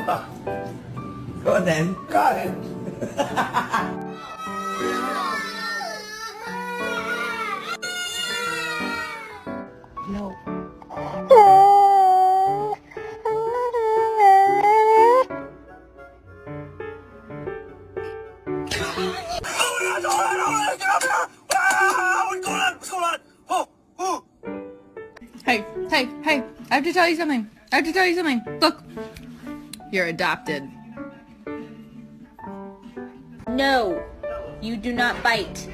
Go on then. Got it. No. Hey, hey, hey, I have to tell you something. I have to tell you something. Look, you're adopted. No, you do not bite.